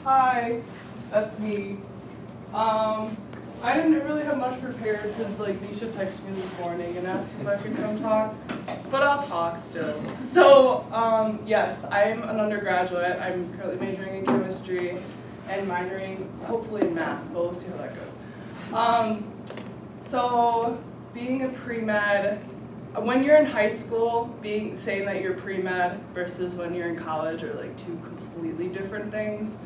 Hi, that's me. I didn't really have much prepared because Nisha texted me this morning and asked if I could come talk, but I'll talk still. So yes, I'm an undergraduate. I'm currently majoring in chemistry and minoring hopefully in math, but we'll see how that goes. So being a pre-med, when you're in high school, saying that you're pre-med versus when you're in college are like two completely different things.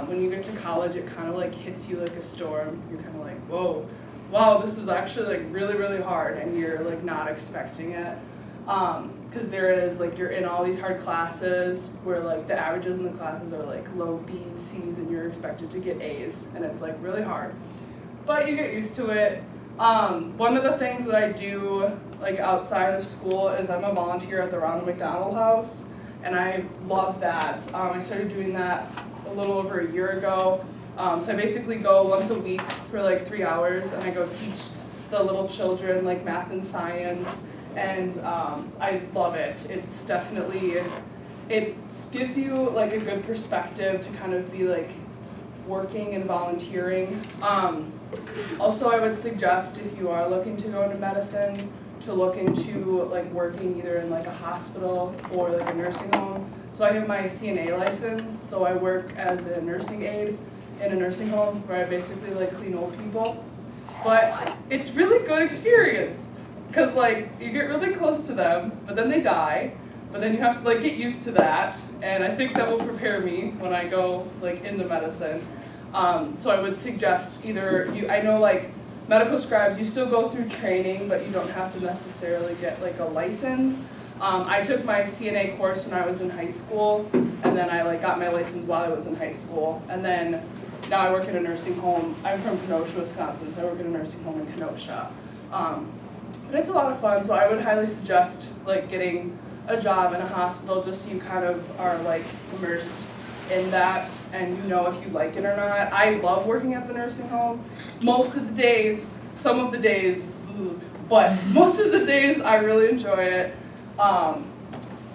When you get to college, it kind of hits you like a storm. You're kind of like, whoa, wow, this is actually really, really hard, and you're not expecting it. Because you're in all these hard classes where the averages in the classes are low B's, C's, and you're expected to get A's, and it's really hard. But you get used to it. One of the things that I do outside of school is I'm a volunteer at the Ronald McDonald House, and I love that. I started doing that a little over a year ago. So I basically go once a week for 3 hours, and I go teach the little children math and science, and I love it. It's definitely, it gives you a good perspective to kind of be working and volunteering. Also, I would suggest if you are looking to go into medicine to look into working either in a hospital or a nursing home. So I have my CNA license, so I work as a nursing aide in a nursing home where I basically clean old people. But it's really good experience because you get really close to them, but then they die, but then you have to get used to that, and I think that will prepare me when I go into medicine. So I would suggest I know medical scribes, you still go through training, but you don't have to necessarily get a license. I took my CNA course when I was in high school, and then I got my license while I was in high school, and then now I work in a nursing home. I'm from Kenosha, Wisconsin, so I work in a nursing home in Kenosha. But it's a lot of fun, so I would highly suggest getting a job in a hospital just so you kind of are immersed in that, and you know if you like it or not. I love working at the nursing home. Most of the days, some of the days, but most of the days I really enjoy it.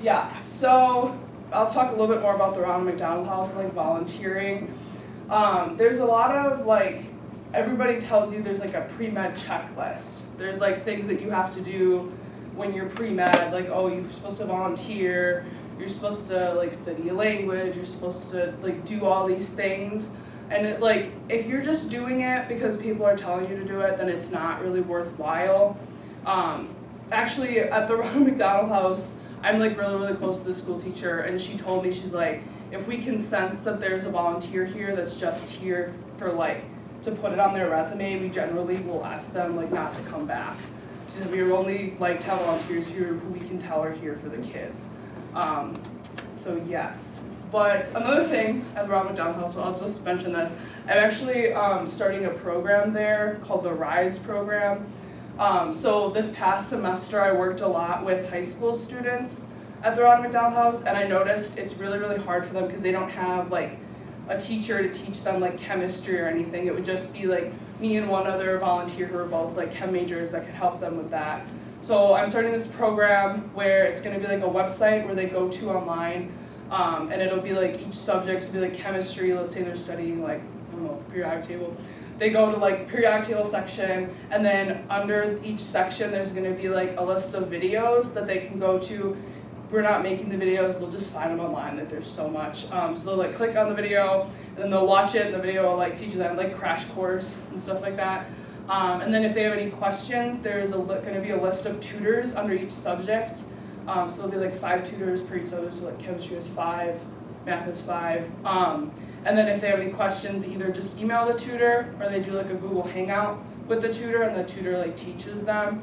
Yeah, so I'll talk a little bit more about the Ronald McDonald House, volunteering. There's a lot of everybody tells you there's a pre-med checklist. There's things that you have to do when you're pre-med, oh, you're supposed to volunteer, you're supposed to study a language, you're supposed to do all these things. And it, if you're just doing it because people are telling you to do it, then it's not really worthwhile. Actually, at the Ronald McDonald House, I'm really, really close to the school teacher, and she told me, she's if we can sense that there's a volunteer here that's just here for to put it on their resume, we generally will ask them not to come back. She said we only to have volunteers here who we can tell are here for the kids. So yes. But another thing at the Ronald McDonald House, well, I'll just mention this. I'm actually starting a program there called the RISE program. So this past semester I worked a lot with high school students at the Ronald McDonald House, and I noticed it's really, really hard for them because they don't have a teacher to teach them chemistry or anything. It would just be me and one other volunteer who are both chem majors that could help them with that. So I'm starting this program where it's going to be a website where they go to online, and it'll be each subject will be chemistry. Let's say they're studying I don't know, the periodic table. They go to the periodic table section, and then under each section there's going to be a list of videos that they can go to. We're not making the videos, we'll just find them online, there's so much. So they'll click on the video, and then they'll watch it, and the video will teach them crash course and stuff like that. And then if they have any questions, there's going to be a list of tutors under each subject. So there'll be 5 tutors per each subject, so chemistry is 5, math is 5. And then if they have any questions, they either just email the tutor, or they do a Google Hangout with the tutor, and the tutor teaches them.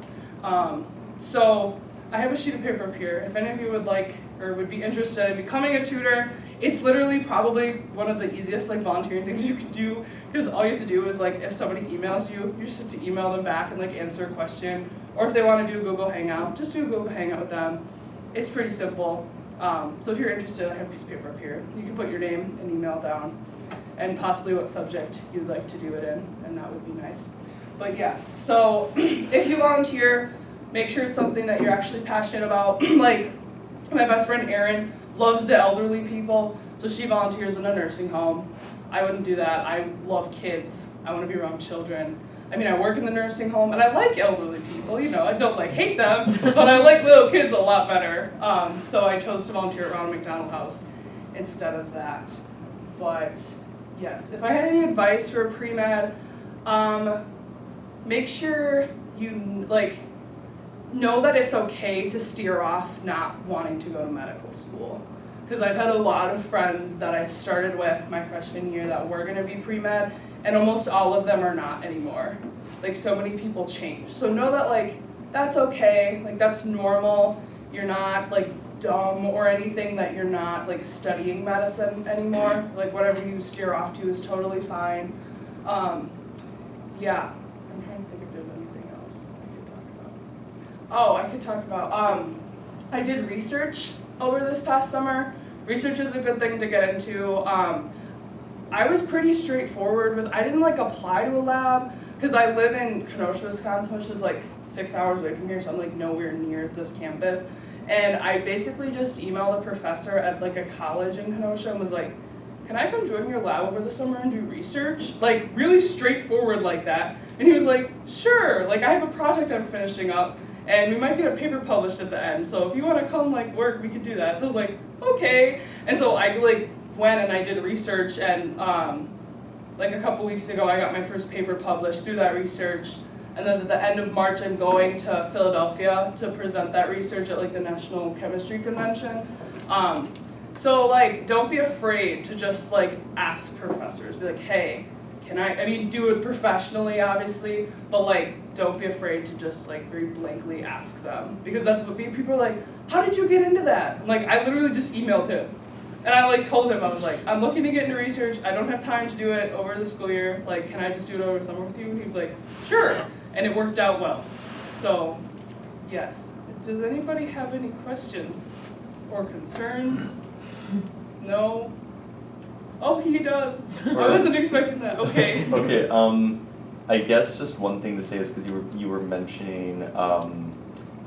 So I have a sheet of paper up here. If any of you would would be interested in becoming a tutor, it's literally probably one of the easiest volunteering things you can do, because all you have to do is if somebody emails you, you just have to email them back and answer a question. Or if they want to do a Google Hangout, just do a Google Hangout with them. It's pretty simple. So if you're interested, I have a piece of paper up here. You can put your name and email down, and possibly what subject you'd like to do it in, and that would be nice. But yes, so if you volunteer, make sure it's something that you're actually passionate about. My best friend Erin loves the elderly people, So she volunteers in a nursing home. I wouldn't do that. I love kids. I want to be around children. I mean, I work in the nursing home, and I like elderly people, you know, I don't like hate them, but I like little kids a lot better. So I chose to volunteer around a McDonald house instead of that. But yes, if I had any advice for a pre-med, make sure you know that it's okay to steer off not wanting to go to medical school. Because I've had a lot of friends that I started with my freshman year that were gonna be pre-med, and almost all of them are not anymore. Like, so many people change. So know that that's okay, that's normal. You're not dumb or anything that you're not studying medicine anymore. Whatever you steer off to is totally fine. Yeah, I'm trying to think if there's anything else I could talk about. Oh, I could talk about, I did research over this past summer. Research is a good thing to get into. I was pretty straightforward with, I didn't apply to a lab, because I live in Kenosha, Wisconsin, which is 6 hours away from here, so I'm nowhere near this campus. And I basically just emailed a professor at a college in Kenosha and was like, can I come join your lab over the summer and do research? Really straightforward like that. And he was like, sure, I have a project I'm finishing up, and we might get a paper published at the end, so if you want to come work, we could do that. So I was like, okay. And so I went and I did research, and a couple weeks ago I got my first paper published through that research. And then at the end of March I'm going to Philadelphia to present that research at the National Chemistry Convention. So don't be afraid to just ask professors. Be like, hey, can I mean do it professionally obviously, but don't be afraid to just very blankly ask them. Because that's what people are like, how did you get into that? And, I literally just emailed him. And I told him, I was like, I'm looking to get into research, I don't have time to do it over the school year, can I just do it over summer with you? And he was like, sure. And it worked out well. So, yes. Does anybody have any questions or concerns? No? Oh, he does. I wasn't expecting that. Okay. Okay, I guess just one thing to say is because you were mentioning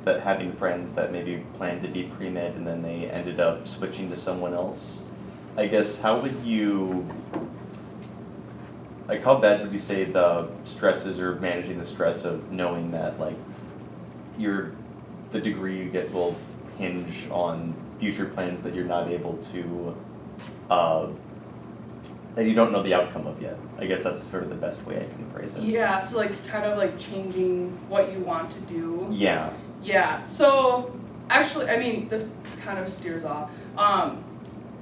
that having friends that maybe planned to be pre-med and then they ended up switching to someone else. I guess how would you, how bad would you say the stresses or managing the stress of knowing that the degree you get will hinge on future plans that you're not able to, that you don't know the outcome of yet? I guess that's sort of the best way I can phrase it. Yeah, so kind of changing what you want to do. Yeah. Yeah, so actually, I mean, this kind of steers off.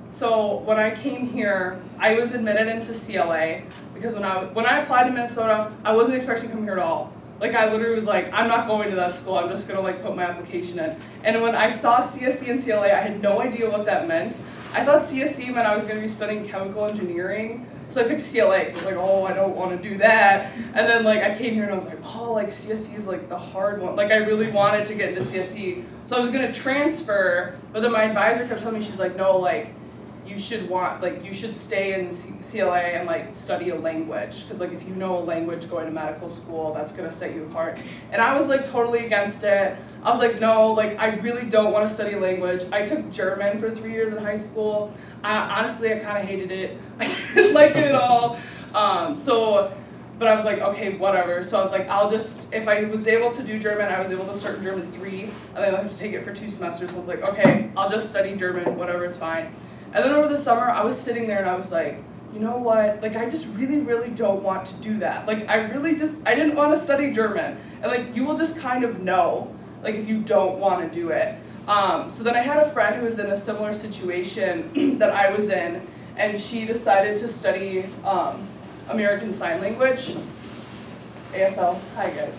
So when I came here, I was admitted into CLA because when I applied to Minnesota, I wasn't expecting to come here at all. I literally was like, I'm not going to that school, I'm just gonna put my application in. And when I saw CSE and CLA, I had no idea what that meant. I thought CSE meant I was gonna be studying chemical engineering. So I picked CLA, because I was like, oh, I don't want to do that. And then I came here and I was like, oh, CSE is the hard one. I really wanted to get into CSE. So I was going to transfer, but then my advisor kept telling me, she's like, no, you should stay in CLA and study a language. Because if you know a language going to medical school, that's going to set you apart. And I was totally against it. I was like, no, I really don't want to study a language. I took German for 3 years in high school. Honestly, I kind of hated it. I didn't like it at all. But I was like, okay, whatever. So I was like, if I was able to do German, I was able to start in German 3, and then I had to take it for 2 semesters. So I was like, okay, I'll just study German, whatever, it's fine. And then over the summer, I was sitting there and I was like, you know what? I just really, really don't want to do that. I didn't want to study German. And you will just kind of know, if you don't want to do it. So then I had a friend who was in a similar situation that I was in, and she decided to study American Sign Language. ASL, hi guys.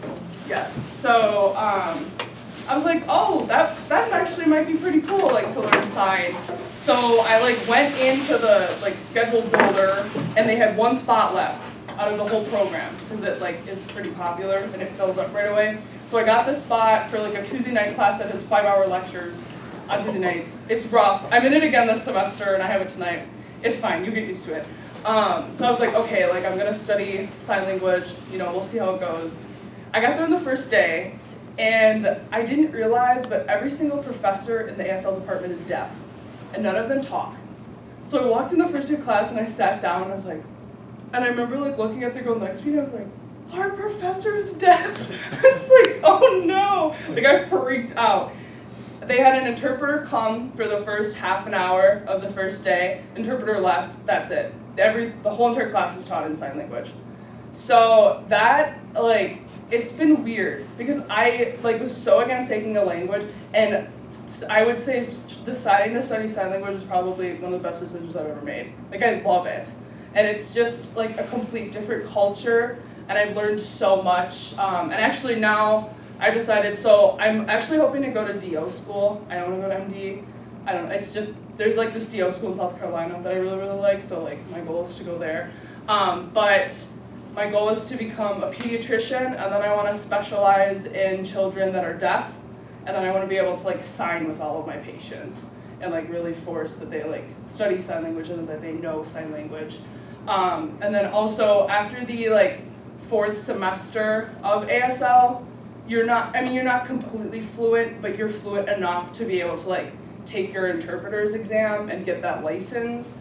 Yes, so I was like, oh, that actually might be pretty cool, to learn sign. So I went into the scheduled folder, and they had 1 spot left out of the whole program because it is pretty popular and it fills up right away. So I got the spot for a Tuesday night class that has 5-hour lectures on Tuesday nights. It's rough. I'm in it again this semester and I have it tonight. It's fine, you get used to it. So I was like, okay, I'm gonna study sign language, we'll see how it goes. I got there on the first day, and I didn't realize, but every single professor in the ASL department is deaf, and none of them talk. So I walked in the first day of class and I sat down and I was like, and I remember like looking at the girl next to me and I was like, our professor's deaf. I was like, oh no. Like I freaked out. They had an interpreter come for the first half an hour of the first day. Interpreter left, that's it. The whole entire class is taught in sign language. So that, like, it's been weird because I, like, was so against taking a language, and I would say deciding to study sign language is probably one of the best decisions I've ever made. Like, I love it. And it's just, like, a complete different culture, and I've learned so much. And actually now, I decided, so I'm actually hoping to go to DO school. I don't want to go to MD. I don't know, it's just, there's like this DO school in South Carolina that I really, really like, so like my goal is to go there. But my goal is to become a pediatrician, and then I want to specialize in children that are deaf, and then I want to be able to like sign with all of my patients and like really force that they like study sign language and that they know sign language. And then also after the like 4th semester of ASL, you're not completely fluent, but you're fluent enough to be able to like take your interpreter's exam and get that license.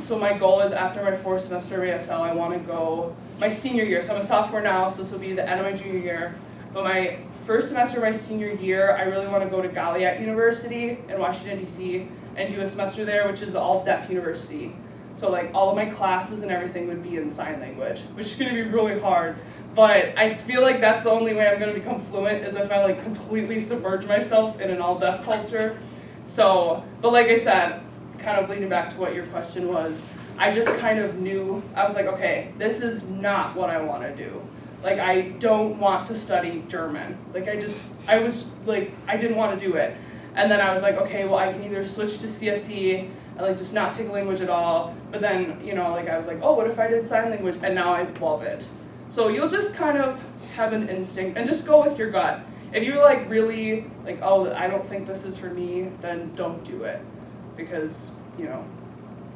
So my goal is after my 4th semester of ASL, I want to go my senior year. So I'm a sophomore now, so this will be the end of my junior year. But my first semester of my senior year, I really want to go to Gallaudet University in Washington, D.C. and do a semester there, which is the all-deaf university. So like all of my classes and everything would be in sign language, which is going to be really hard. But I feel like that's the only way I'm going to become fluent is if I like completely submerge myself in an all-deaf culture. So, but like I said, kind of leading back to what your question was, I just kind of knew, I was like, okay, this is not what I want to do. Like, I don't want to study German. Like, I didn't want to do it. And then I was like, okay, well, I can either switch to CSE and like just not take language at all. But then, you know, like I was like, oh, what if I did sign language? And now I love it. So you'll just kind of have an instinct and just go with your gut. If you're like really like, oh, I don't think this is for me, then don't do it. Because, you know,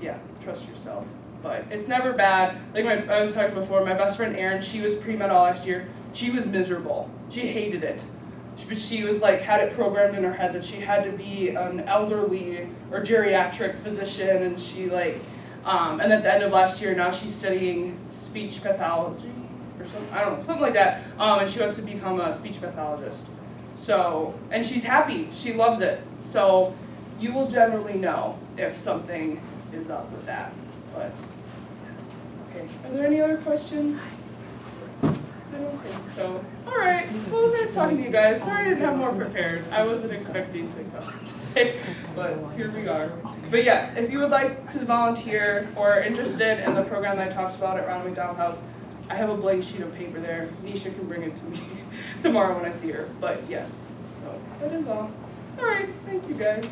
yeah, trust yourself. But it's never bad. Like I was talking before, my best friend Erin, she was pre-med all last year. She was miserable. She hated it. But she was like, had it programmed in her head that she had to be an elderly or geriatric physician, and she like, and at the end of last year, now she's studying speech pathology or something, I don't know, something like that, and she wants to become a speech pathologist. So, and she's happy, she loves it. So you will generally know if something is up with that, but yes. Okay, are there any other questions? I don't think so. All right, well, it was nice talking to you guys. Sorry I didn't have more prepared. I wasn't expecting to come today, but here we are. But yes, if you would like to volunteer or interested in the program that I talked about at Ronald McDonald House, I have a blank sheet of paper there. Nisha can bring it to me tomorrow when I see her. But yes, so that is all. All right, thank you guys.